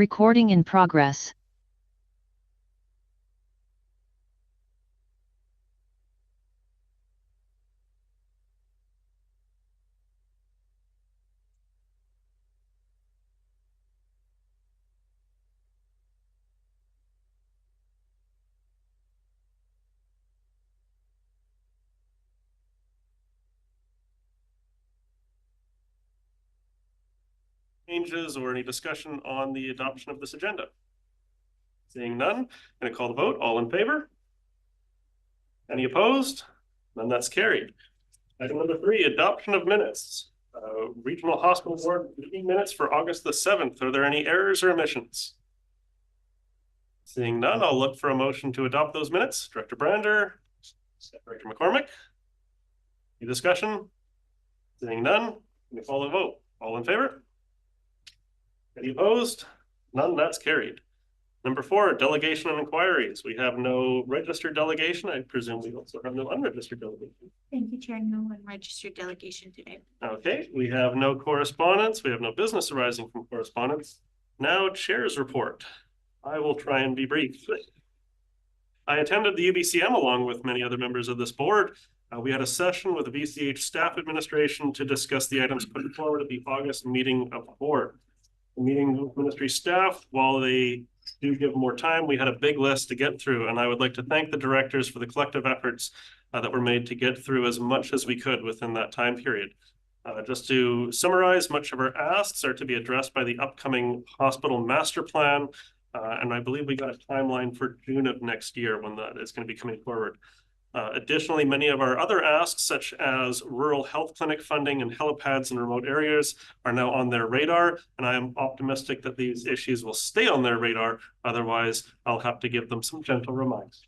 Recording in progress. Changes or any discussion on the adoption of this agenda? Seeing none, I'm going to call the vote. All in favor? Any opposed? None. That's carried. Item number 3, adoption of minutes. Regional Hospital Board meeting minutes for August the 7th. Are there any errors or omissions? Seeing none, I'll look for a motion to adopt those minutes. Director Brander, Director McCormick. Any discussion? Seeing none, we call the vote. All in favor? Any opposed? None. That's carried. Number 4, delegation and inquiries. We have no registered delegation. I presume we also have no unregistered delegation. Thank you, Chair. No unregistered delegation today. Okay, we have no correspondence. We have no business arising from correspondence. Now, Chair's report. I will try and be brief. I attended the UBCM along with many other members of this board. We had a session with the VCH staff administration to discuss the items put forward at the August meeting of the board. The meeting with ministry staff, while they do give more time, we had a big list to get through, and I would like to thank the directors for the collective efforts that were made to get through as much as we could within that time period. Just to summarize, much of our asks are to be addressed by the upcoming hospital master plan, and I believe we got a timeline for June of next year when that is going to be coming forward. Additionally, many of our other asks, such as rural health clinic funding and helipads in remote areas, are now on their radar, and I am optimistic that these issues will stay on their radar. Otherwise, I'll have to give them some gentle reminders.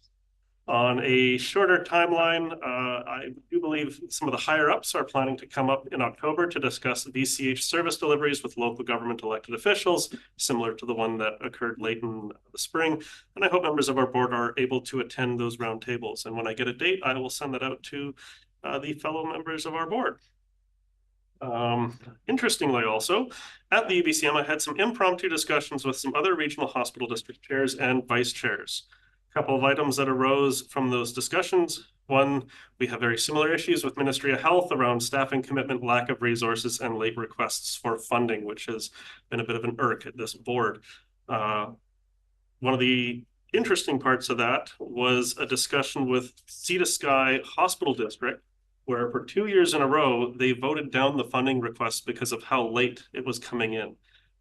On a shorter timeline, I do believe some of the higher ups are planning to come up in October to discuss VCH service deliveries with local government elected officials, similar to the one that occurred late in the spring. And I hope members of our board are able to attend those roundtables. And when I get a date, I will send that out to the fellow members of our board. Interestingly also, at the UBCM, I had some impromptu discussions with some other regional hospital district chairs and vice chairs. Couple of items that arose from those discussions. One, we have very similar issues with Ministry of Health around staffing commitment, lack of resources, and late requests for funding, which has been a bit of an irk at this board. One of the interesting parts of that was a discussion with Sea to Sky Hospital District, where for 2 years in a row, they voted down the funding request because of how late it was coming in.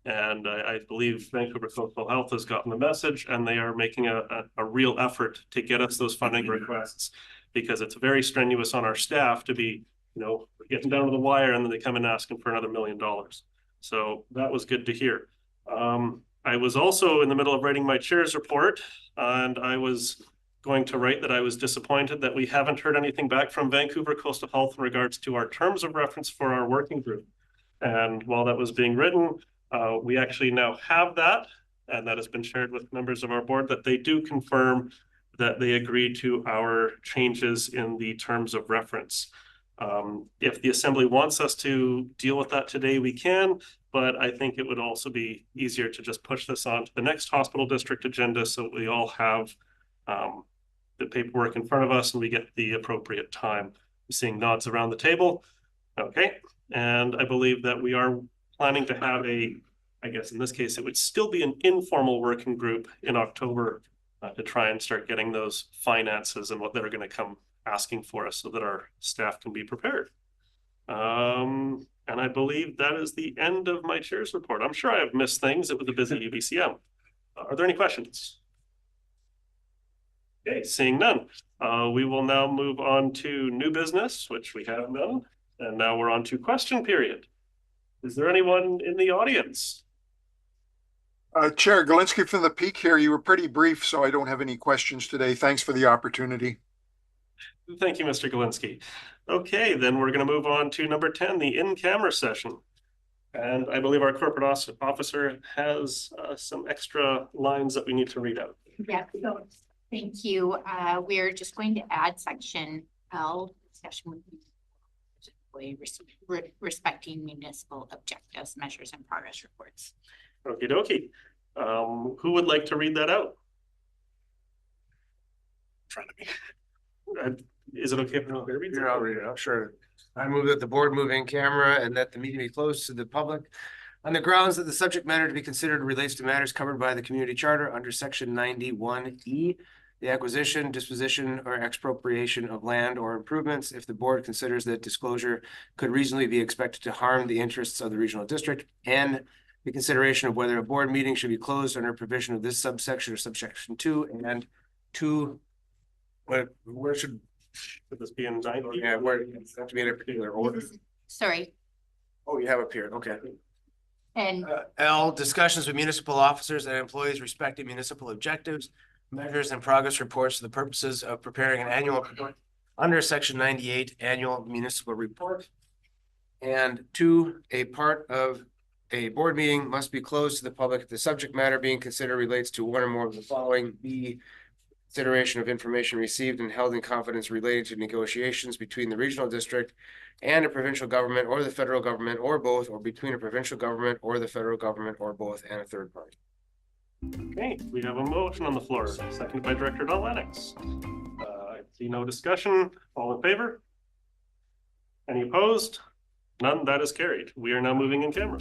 And I believe Vancouver Coastal Health has gotten the message, and they are making a real effort to get us those funding requests, because it's very strenuous on our staff to be, getting down to the wire, and then they come in asking for another $1 million. So that was good to hear. I was also in the middle of writing my chair's report, and I was going to write that I was disappointed that we haven't heard anything back from Vancouver Coastal Health in regards to our terms of reference for our working group. And while that was being written, we actually now have that, and that has been shared with members of our board, that they do confirm that they agree to our changes in the terms of reference. If the Assembly wants us to deal with that today, we can, but I think it would also be easier to just push this on to the next hospital district agenda so we all have the paperwork in front of us and we get the appropriate time. I'm seeing nods around the table. Okay, and I believe that we are planning to have I guess in this case, it would still be an informal working group in October to try and start getting those finances and what they're going to come asking for us so that our staff can be prepared. And I believe that is the end of my chair's report. I'm sure I have missed things. It was a busy UBCM. Are there any questions? Okay, seeing none. We will now move on to new business, which we have none. And now we're on to question period. Is there anyone in the audience? Chair Galinsky from the Peak here. You were pretty brief, so I don't have any questions today. Thanks for the opportunity. Thank you, Mr. Galinsky. Okay, then we're going to move on to number 10, the in-camera session. And I believe our corporate officer has some extra lines that we need to read out. Yeah, so thank you. We're just going to add section L, discussion with respecting municipal objectives, measures, and progress reports. Okie dokie. Who would like to read that out? Front of me. Is it okay if I read it? Here, I'll read it out, sure. I move that the board move in camera and that the meeting be closed to the public on the grounds that the subject matter to be considered relates to matters covered by the community charter under section 91E, the acquisition, disposition, or expropriation of land or improvements, if the board considers that disclosure could reasonably be expected to harm the interests of the regional district, and the consideration of whether a board meeting should be closed under provision of this subsection or subsection 2, and 2, where should this be in 9? yeah, where it's have to be in a particular order. Sorry, Oh, you have up here, okay. and L, discussions with municipal officers and employees respecting municipal objectives, measures and progress reports for the purposes of preparing an annual report under section 98 annual municipal report. And 2, a part of a board meeting must be closed to the public if the subject matter being considered relates to one or more of the following. B, consideration of information received and held in confidence relating to negotiations between the regional district and a provincial government or the federal government or both, or between a provincial government or the federal government or both and a third party. Okay, we have a motion on the floor, seconded by Director Don Lennox. I see no discussion. All in favor? Any opposed? None. That is carried. We are now moving in camera.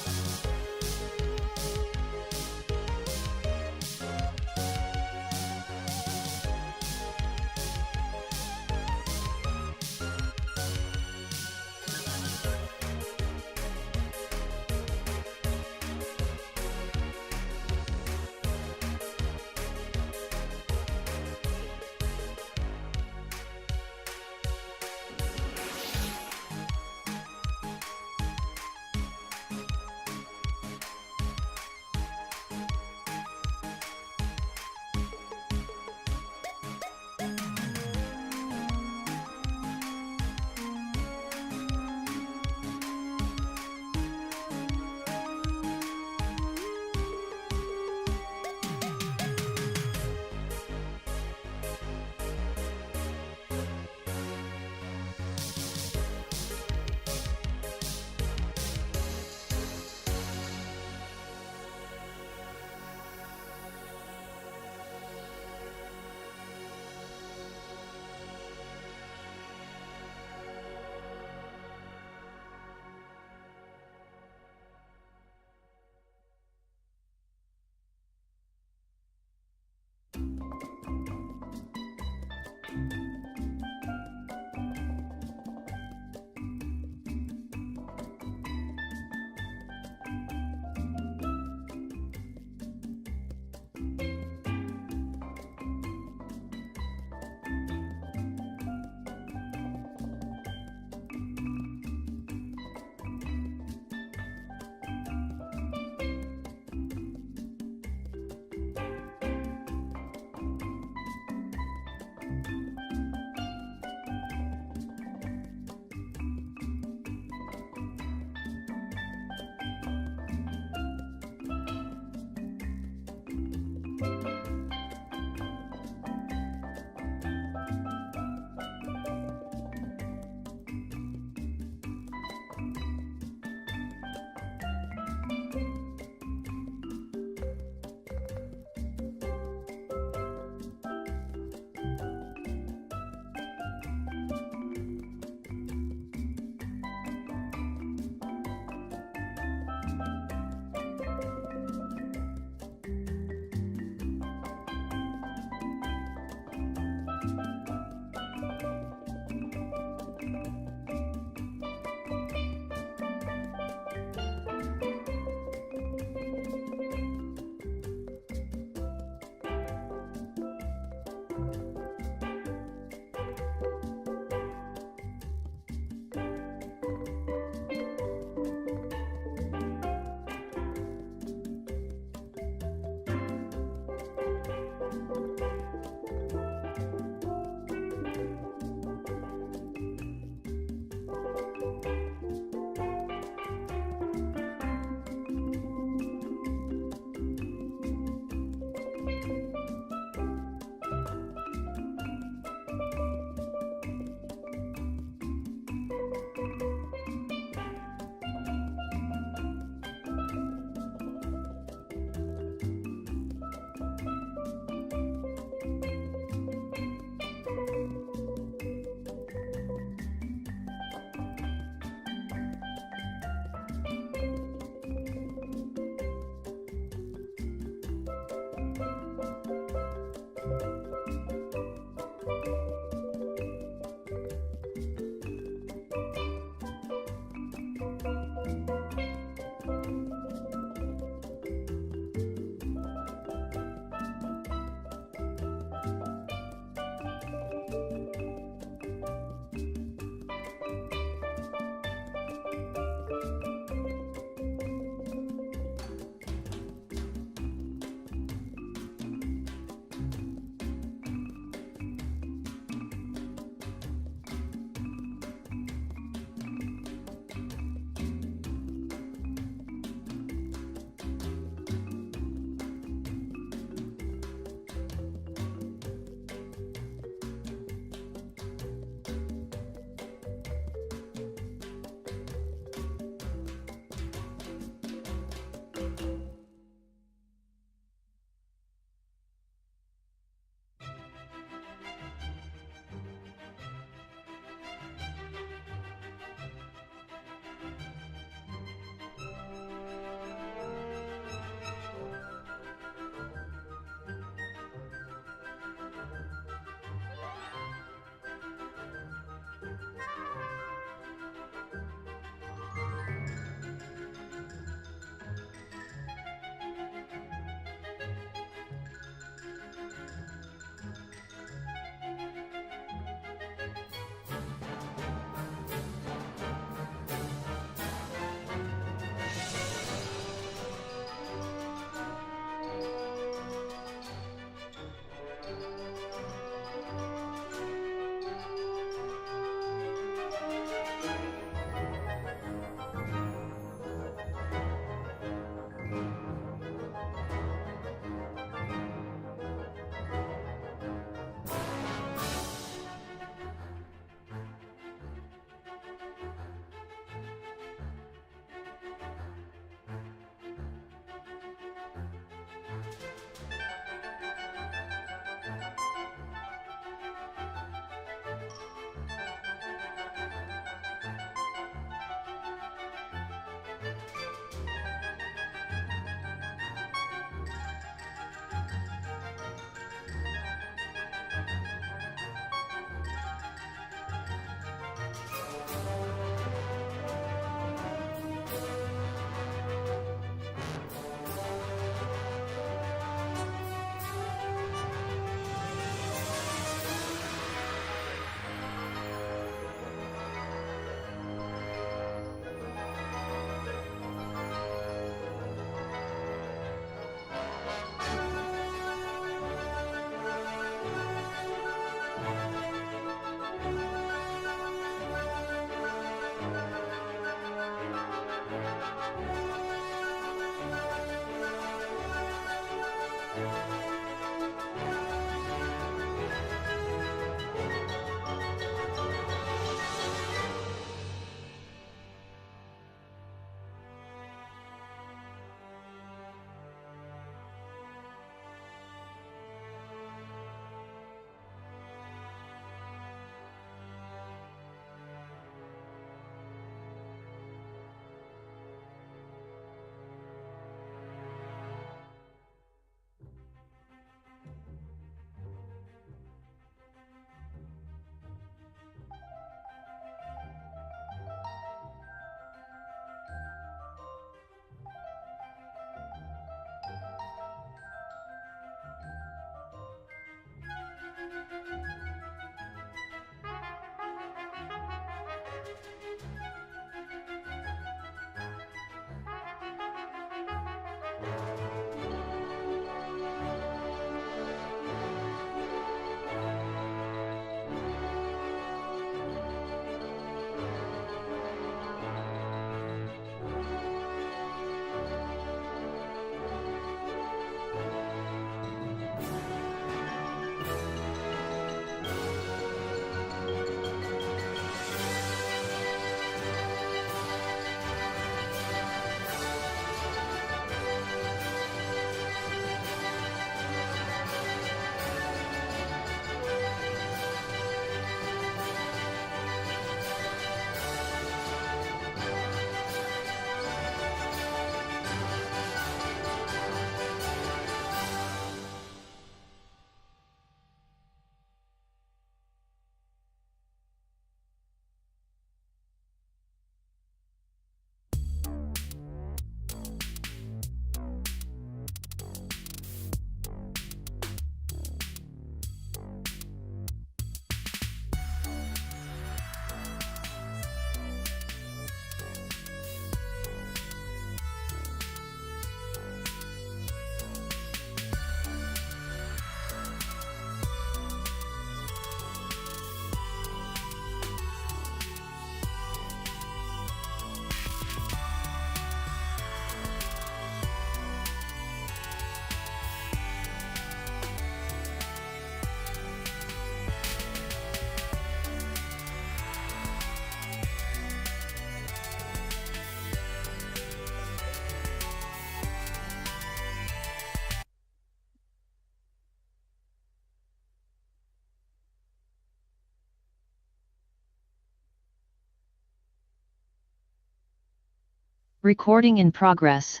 Recording in progress.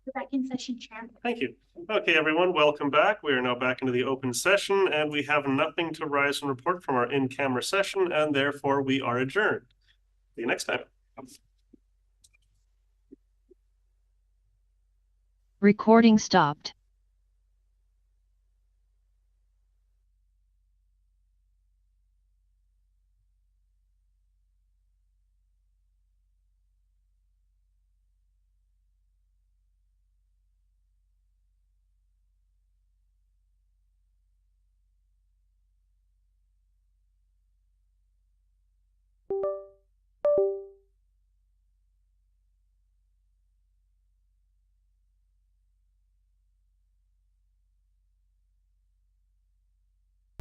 We're back in session, Chair. Thank you. Okay, everyone, welcome back. We are now back into the open session, and we have nothing to rise and report from our in-camera session, and therefore we are adjourned. See you next time. Recording stopped.